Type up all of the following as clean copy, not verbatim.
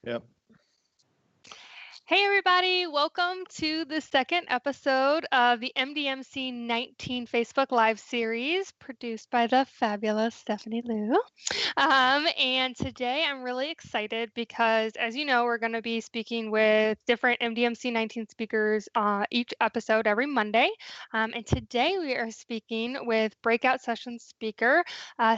Yeah. Hey everybody, welcome to the second episode of the MDMC 19 Facebook Live series produced by the fabulous Stephanie Liu. And today I'm really excited because, as you know, we're going to be speaking with different MDMC 19 speakers each episode every Monday. And today we are speaking with breakout session speaker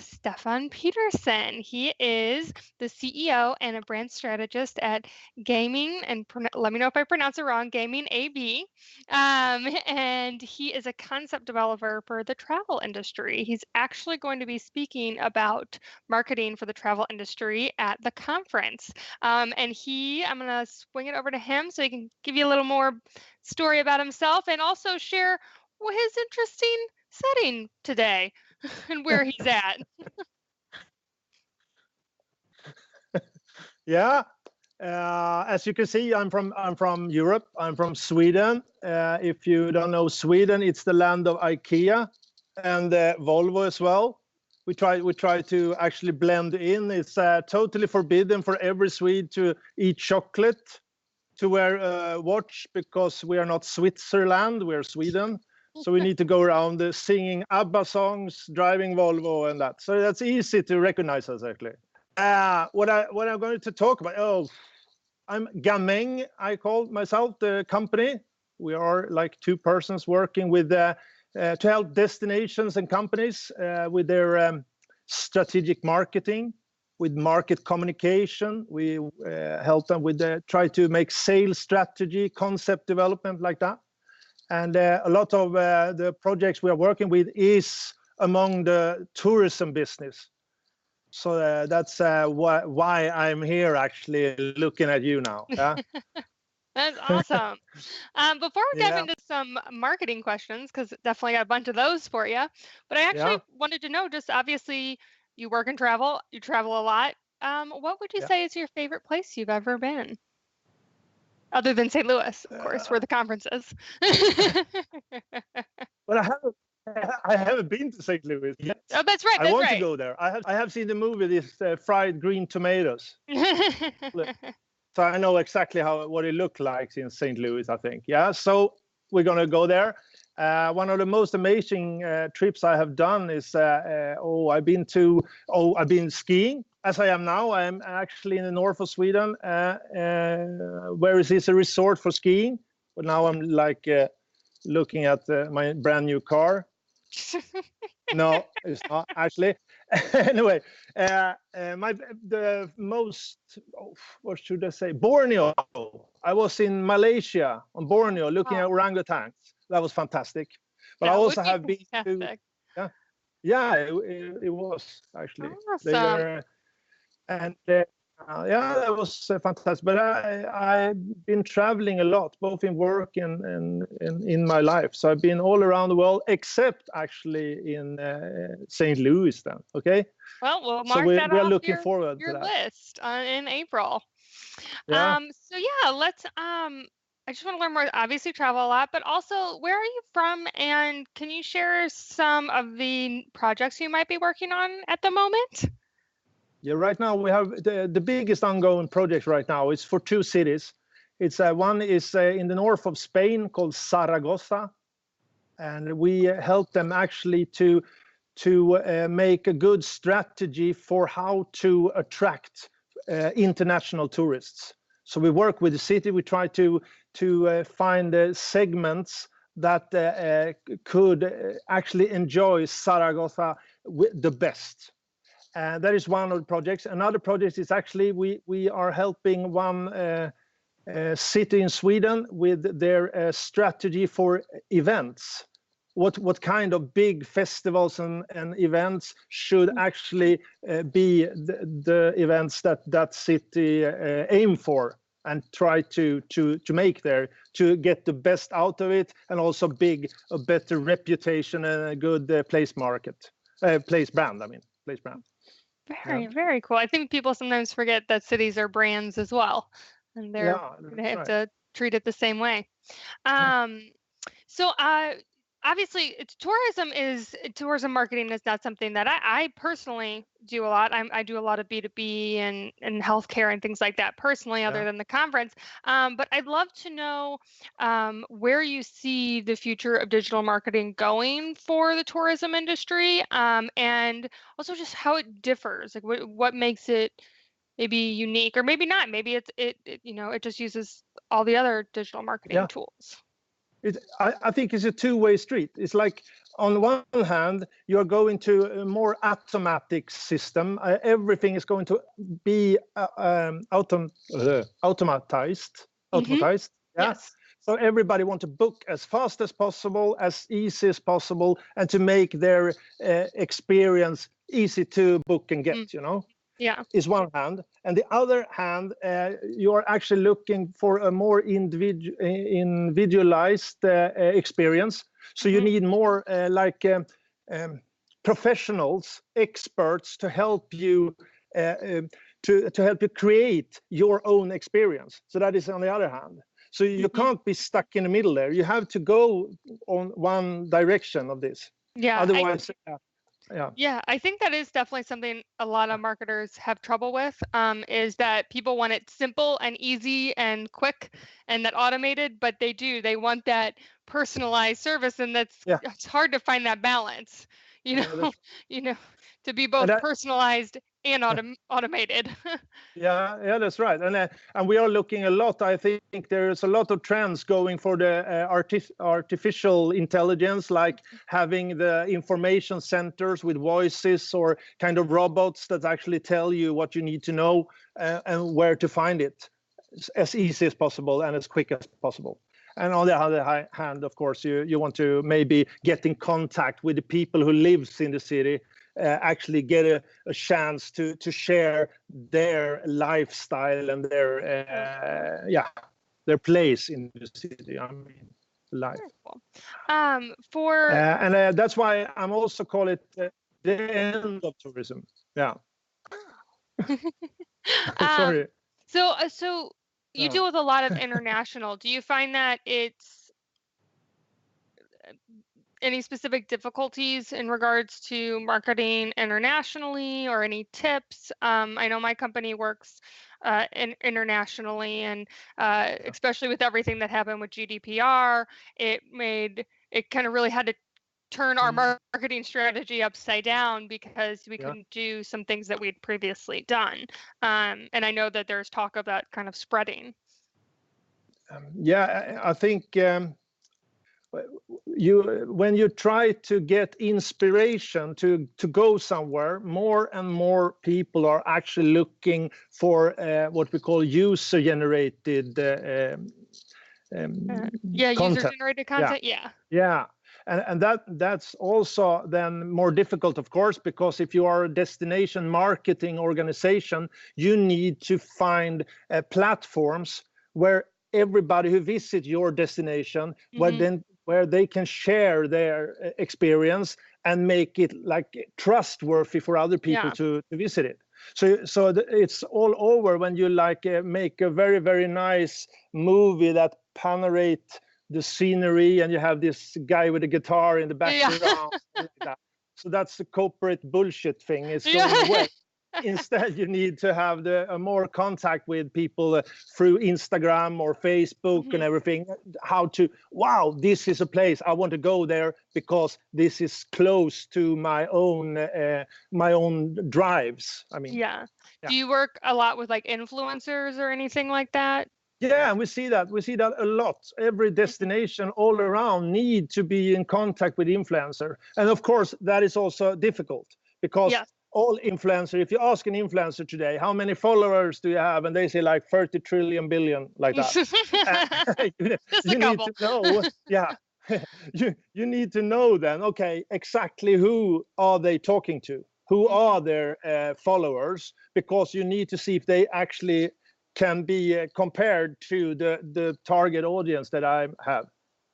Stefan Pettersson. He is the CEO and a brand strategist at Gaming, and let me know if I pronounce it wrong, Gaming AB. And he is a concept developer for the travel industry. He's actually going to be speaking about marketing for the travel industry at the conference. I'm going to swing it over to him so he can give you a little more story about himself and also share his interesting setting today and where he's at. Yeah. As you can see, I'm from Europe. I'm from Sweden. If you don't know Sweden, it's the land of IKEA and Volvo as well. We try to actually blend in. It's totally forbidden for every Swede to eat chocolate, to wear a watch, because we are not Switzerland, we are Sweden. So we need to go around singing ABBA songs, driving Volvo and that. So that's easy to recognize us actually. What I'm going to talk about, I'm Gameng, I call myself, the company. We are like two persons working with to help destinations and companies with their strategic marketing, with market communication. We help them with try to make sales strategy, concept development, like that. And a lot of the projects we are working with is among the tourism business. So that's why I'm here, actually looking at you now. Yeah. That's awesome. Before we get into some marketing questions, because definitely got a bunch of those for you, but I actually wanted to know, just obviously you work and travel, you travel a lot. What would you say is your favorite place you've ever been? Other than St. Louis, of course, where the conference is. But I haven't been to St. Louis yet. Oh, that's right. I want to go there. I have seen the movie, this fried green tomatoes. So I know exactly what it looked like in St. Louis, I think. Yeah, so we're gonna go there. One of the most amazing trips I have done is I've been skiing. As I am now, I'm actually in the north of Sweden, where is this a resort for skiing. But now I'm like looking at my brand new car. No, it's not actually. Anyway, what should I say? Borneo. I was in Malaysia on Borneo looking at orangutans. That was fantastic. But I also have been to, it was actually. Awesome. That was fantastic. But I've been traveling a lot, both in work and in my life. So I've been all around the world, except actually in St. Louis. Then, okay. Well, we'll mark that we're off looking forward your to that. list in April. Yeah. So yeah, let's. I just want to learn more. Obviously, travel a lot, but also, where are you from? And can you share some of the projects you might be working on at the moment? Yeah, right now we have the biggest ongoing project right now. It's for two cities. It's one is in the north of Spain called Zaragoza, and we help them actually to make a good strategy for how to attract international tourists. So we work with the city. We try to find segments that could actually enjoy Zaragoza the best. That is one of the projects. Another project is actually we are helping one city in Sweden with their strategy for events. What kind of big festivals and events should actually be the events that city aim for and try to make there, to get the best out of it, and also a better reputation and a good place brand. Very cool. I think people sometimes forget that cities are brands as well, and they have to treat it the same way. So obviously, tourism marketing is not something that I personally do a lot. I do a lot of B2B and healthcare and things like that personally, other Yeah. than the conference. But I'd love to know where you see the future of digital marketing going for the tourism industry, and also just how it differs. Like, what makes it maybe unique, or maybe not. Maybe it just uses all the other digital marketing Yeah. tools. I think it's a two-way street. It's like on one hand, you're going to a more automatic system. Everything is going to be automatized. Automatized. Yeah. Yes. So everybody want to book as fast as possible, as easy as possible, and to make their experience easy to book and get. Yeah. Is one hand, and the other hand, you are actually looking for a more individualized experience. So you need more professionals, experts to help you to help you create your own experience. So that is on the other hand. So you can't be stuck in the middle there. You have to go on one direction of this. Yeah. Otherwise, Yeah, I think that is definitely something a lot of marketers have trouble with, is that people want it simple and easy and quick and that automated, but they want that personalized service, and it's hard to find that balance, to be both personalized and automated. Yeah, that's right. And we are looking a lot. I think there's a lot of trends going for the artificial intelligence, like having the information centers with voices or kind of robots that actually tell you what you need to know and where to find it as easy as possible and as quick as possible. And on the other hand, of course, you want to maybe get in contact with the people who lives in the city. Actually get a chance to share their lifestyle and their place in the city. I mean, life. And that's why I'm also call it the end of tourism. Yeah. Sorry. So you deal with a lot of international. Do you find that it's any specific difficulties in regards to marketing internationally, or any tips? I know my company works internationally, and especially with everything that happened with GDPR, it kind of really had to turn our marketing strategy upside down because we couldn't do some things that we'd previously done. And I know that there's talk of that kind of spreading. I think when you try to get inspiration to go somewhere, more and more people are actually looking for what we call user-generated content. User-generated content. Yeah. And that's also then more difficult, of course, because if you are a destination marketing organization, you need to find platforms where everybody who visits your destination, where they can share their experience and make it like trustworthy for other people to visit it. So it's all over when you make a very, very nice movie that panorate the scenery, and you have this guy with a guitar in the background. Like that. So that's the corporate bullshit thing. It's going away. Instead, you need to have a more contact with people through Instagram or Facebook and everything. Wow, this is a place I want to go there because this is close to my own drives. I mean, Do you work a lot with like influencers or anything like that? Yeah, and we see that a lot. Every destination all around need to be in contact with influencer, and of course that is also difficult because all influencer. If you ask an influencer today, how many followers do you have, and they say like 30 trillion billion, like that. You need to know. You need to know then. Okay, exactly who are they talking to? Who are their followers? Because you need to see if they actually can be compared to the target audience that I have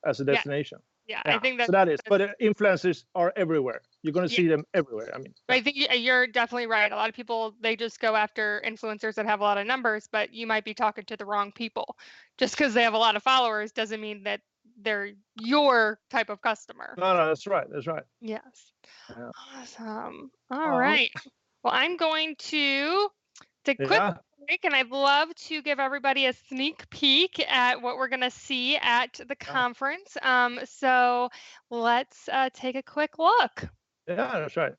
as a destination. I think so that is. But influencers are everywhere. You're going to see them everywhere. I mean, I think you're definitely right. A lot of people, they just go after influencers that have a lot of numbers, but you might be talking to the wrong people. Just because they have a lot of followers doesn't mean that they're your type of customer. No, that's right. That's right. Yes. Yeah. Awesome. All right. Well, I'm going to take a quick break, and I'd love to give everybody a sneak peek at what we're going to see at the conference. So let's take a quick look. Yeah, that's right.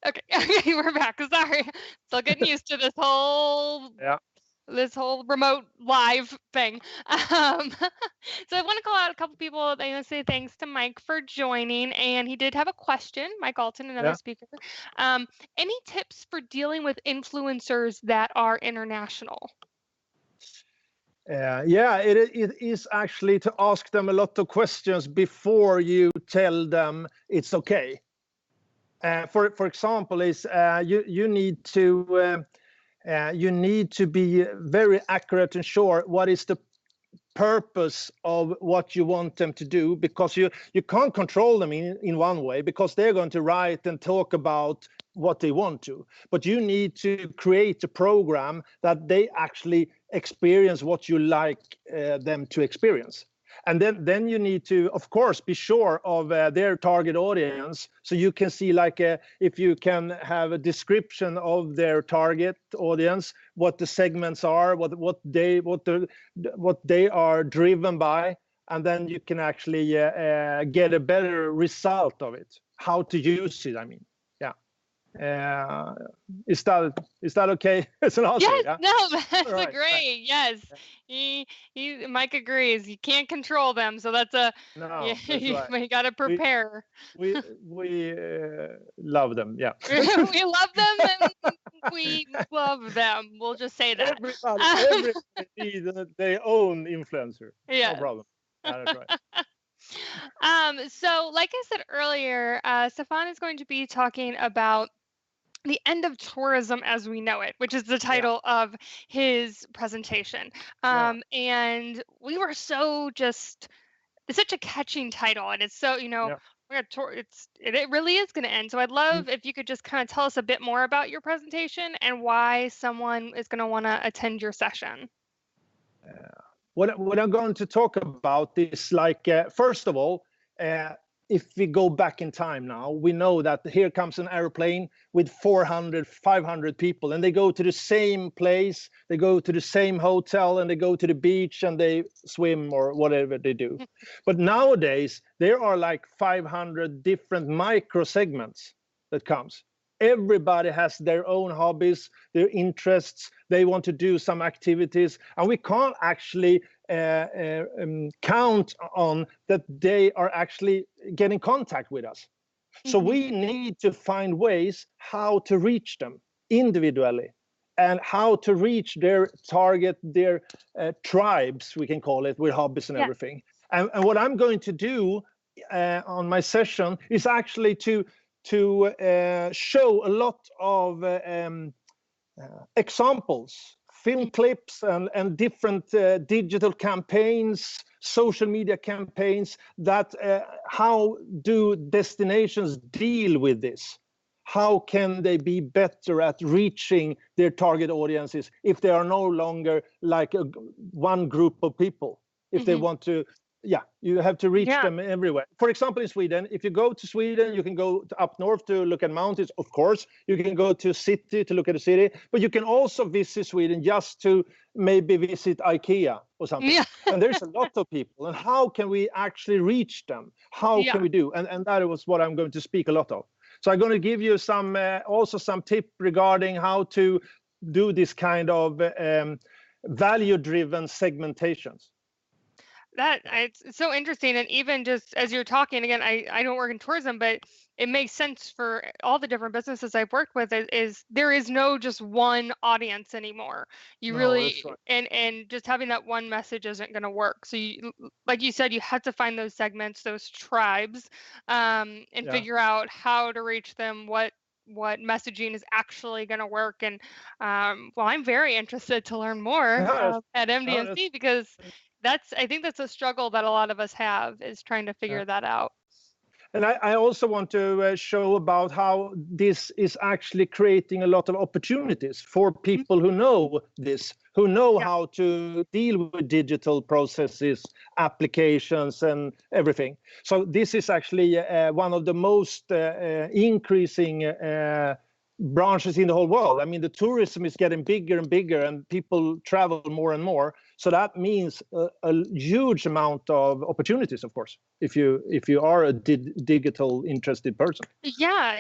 Okay, we're back. Sorry, still getting used to this whole remote live thing. So I want to call out a couple people. I want to say thanks to Mike for joining, and he did have a question. Mike Alton, another speaker. Any tips for dealing with influencers that are international? It is actually to ask them a lot of questions before you tell them it's okay. For example, is you need to be very accurate and sure what is the purpose of what you want them to do, because you can't control them in one way, because they're going to write and talk about what they want to, but you need to create a program that they actually experience what you like them to experience. And then you need to, of course, be sure of their target audience, so you can see, like, if you can have a description of their target audience, what the segments are, what they are driven by, and then you can actually get a better result of it. How to use it, I mean. Is that okay? It's an answer. Yes, no, that's right, great. Yes, Mike agrees. You can't control them, so that's a that's right. You got to prepare. We love them. Yeah, we love them, and we love them. We'll just say that. Everybody needs their own influencer. Yeah, no problem. That's right. So like I said earlier, Stefan is going to be talking about the end of tourism as we know it, which is the title of his presentation. And we were it's such a catching title, and it's so, it really is going to end. So I'd love if you could just kind of tell us a bit more about your presentation and why someone is going to want to attend your session. What I'm going to talk about is, like, first of all, if we go back in time now, we know that here comes an airplane with 400, 500 people, and they go to the same place, they go to the same hotel, and they go to the beach, and they swim or whatever they do. But nowadays, there are like 500 different micro segments that comes. Everybody has their own hobbies, their interests. They want to do some activities, and we can't actually count on that they are actually getting contact with us. So we need to find ways how to reach them individually, and how to reach their target, their tribes, we can call it, with hobbies and everything. And what I'm going to do on my session is actually to show a lot of examples, film clips, and different digital campaigns, social media campaigns, that how do destinations deal with this? How can they be better at reaching their target audiences if they are no longer like one group of people? If they want to, you have to reach them everywhere. For example, in Sweden, if you go to Sweden, you can go up north to look at mountains, of course. You can go to a city to look at a city, but you can also visit Sweden just to maybe visit IKEA or something. And there's a lot of people. And how can we actually reach them? How can we do? And that was what I'm going to speak a lot of. So I'm going to give you some also some tip regarding how to do this kind of value-driven segmentations. It's so interesting. And even just as you're talking again, I don't work in tourism, but it makes sense for all the different businesses I've worked with is there is no just one audience anymore. You No, really, that's right. and just having that one message isn't going to work. So like you said, you have to find those segments, those tribes, and Yeah. figure out how to reach them, what messaging is actually going to work. And well, I'm very interested to learn more Yeah, at no, MDMC, because I think that's a struggle that a lot of us have, is trying to yeah. figure that out. And I also want to show about how this is actually creating a lot of opportunities for people who know this, who know Yeah. how to deal with digital processes, applications, and everything. So this is actually one of the most increasing branches in the whole world. I mean, the tourism is getting bigger and bigger, and people travel more and more. So that means a huge amount of opportunities, of course, if you are a digital interested person. Yeah,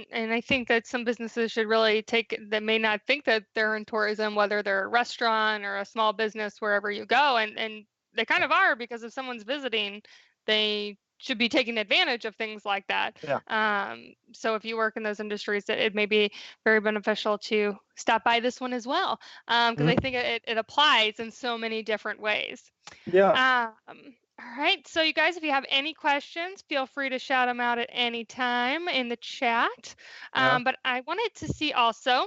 and I think that some businesses should really that may not think that they're in tourism, whether they're a restaurant or a small business, wherever you go, and they kind of are, because if someone's visiting, they should be taking advantage of things like that. Yeah. So if you work in those industries, it may be very beneficial to stop by this one as well, because I think it applies in so many different ways. Yeah. All right, so you guys, if you have any questions, feel free to shout them out at any time in the chat. Yeah. But I wanted to see also,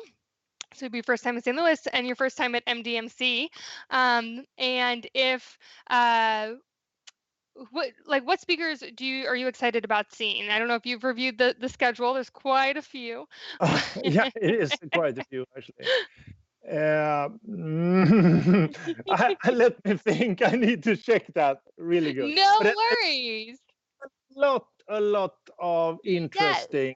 so it'd be your first time in St. Louis and your first time at MDMC, and if what speakers are you excited about seeing? I don't know if you've reviewed the schedule. There's quite a few. Yeah, it is quite a few actually. Let me think. I need to check that really good. No But worries. a lot of interesting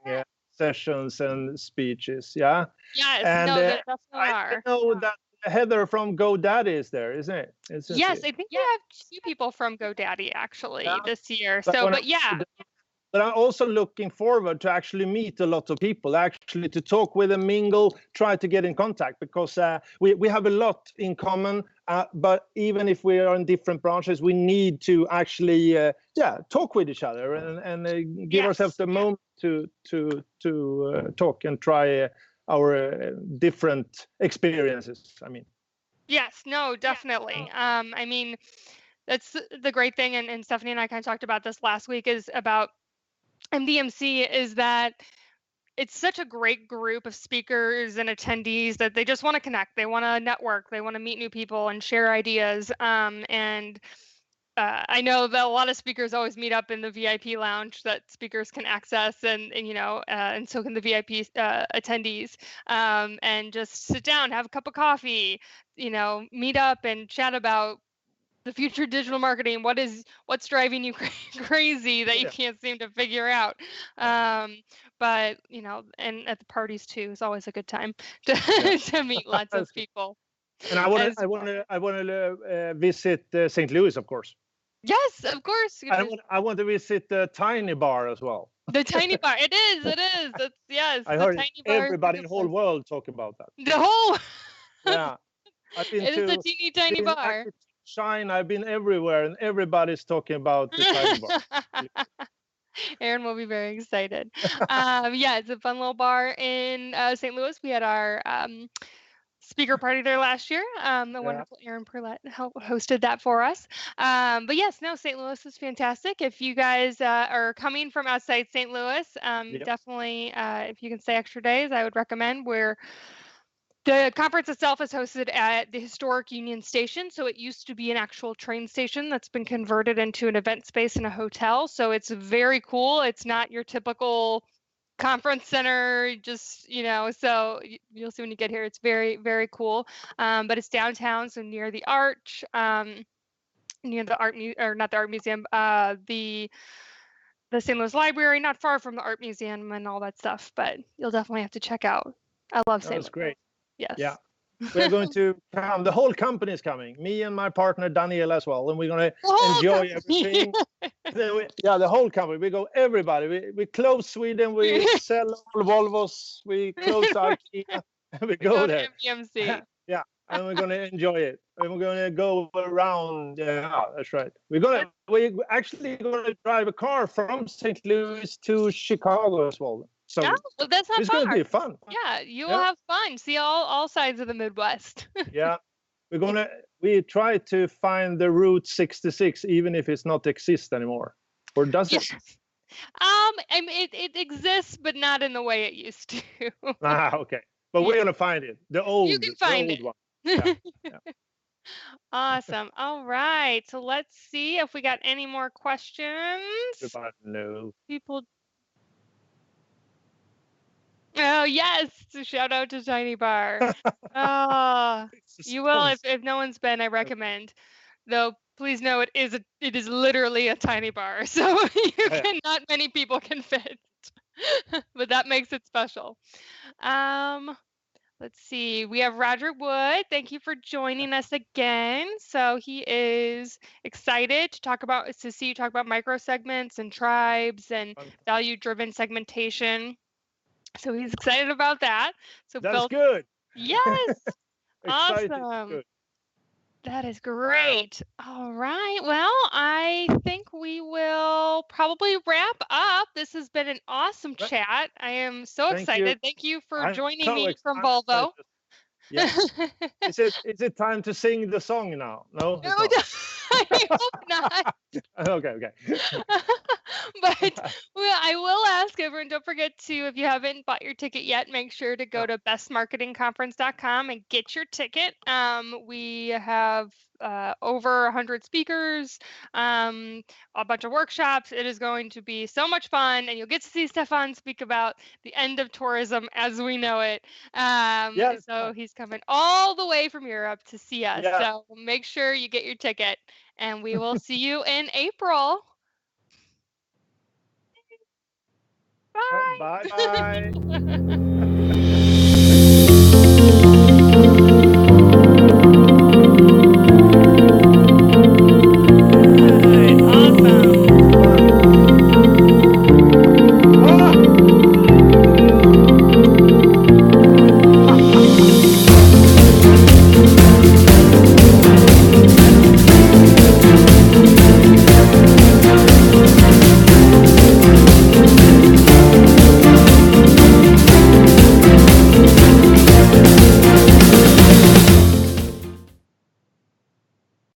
sessions and speeches. Yeah. Yes, And no, there definitely I are. know that Heather from GoDaddy is there, isn't it? Yes, I think we have 2 people from GoDaddy actually Yeah. this year. But So, but yeah. But I'm also looking forward to actually meet a lot of people, actually to talk with them, mingle, try to get in contact, because we have a lot in common. But even if we are in different branches, we need to actually talk with each other and give ourselves the moment to talk and try our different experiences. I mean. Yes, no, definitely. I mean, that's the great thing, and Stephanie and I kind of talked about this last week, is about MDMC, is that it's such a great group of speakers and attendees that they just want to connect. They want to network. They want to meet new people and share ideas. And I know that a lot of speakers always meet up in the VIP lounge that speakers can access, and and so can the VIP attendees, and just sit down, have a cup of coffee, meet up and chat about the future of digital marketing. What's driving you crazy that you can't seem to figure out. But and at the parties too is always a good time to meet lots of people. And I want to visit St. Louis, of course. Yes, of course. I want to visit the Tiny Bar as well. The Tiny Bar. It is. It's, yes. I heard everybody in the whole world talk about that. The whole. Yeah. I've been it is a teeny tiny bar. China. I've been everywhere, and everybody's talking about the Tiny Bar. Aaron will be very excited. Yeah, it's a fun little bar in St. Louis. We had our speaker party there last year. The wonderful Aaron Perlette hosted that for us. But yes, no, St. Louis is fantastic. If you guys are coming from outside St. Louis, definitely, if you can stay extra days, I would recommend. The conference itself is hosted at the historic Union Station. So it used to be an actual train station that's been converted into an event space and a hotel. So it's very cool. It's not your typical conference center, just, so you'll see when you get here. It's very, very cool. But it's downtown, so near the Arch, near the art or not the art museum, the St. Louis Library, not far from the art museum and all that stuff. But you'll definitely have to check out. I love St. Louis. That's great. Yes. Yeah. We're going to come. The whole company is coming. Me and my partner Daniel as well, and we're going to enjoy everything. The whole company. We go everybody. We close Sweden. We sell all Volvos. We close IKEA. We go there. MDMC. Yeah, and we're gonna enjoy it. And we're gonna go around. Yeah, that's right. We're actually gonna drive a car from St. Louis to Chicago as well. So well, that's not it's far. gonna be fun. Yeah, you will have fun. See all sides of the Midwest. Yeah, we try to find the Route 66, even if it's not exist anymore, or does it? I mean, it exists, but not in the way it used to. Okay. But we're gonna find it. You can find the old it. one. Yeah. Awesome. All right. So let's see if we got any more questions. No. People. Oh yes! So shout out to Tiny Bar. You will if no one's been. I recommend. Though please know it is literally a tiny bar, so not many people can fit. But that makes it special. Let's see. We have Roger Wood. Thank you for joining us again. So he is excited to see you talk about microsegments and tribes and value-driven segmentation. So he's excited about that. So that's good. Yes. Excited. Awesome. Good. That is great. All right. Well, I think we will probably wrap up. This has been an awesome chat. I am so excited. Thank you for joining me from Volvo. Yeah. Is it time to sing the song now? No, I hope not. Okay. But I will ask everyone, don't forget to, if you haven't bought your ticket yet, make sure to go to bestmarketingconference.com and get your ticket. We have over 100 speakers, a bunch of workshops. It is going to be so much fun, and you'll get to see Stefan speak about the end of tourism as we know it. So he's coming all the way from Europe to see us. Yeah. So make sure you get your ticket, and we will see you in April. Bye. Bye.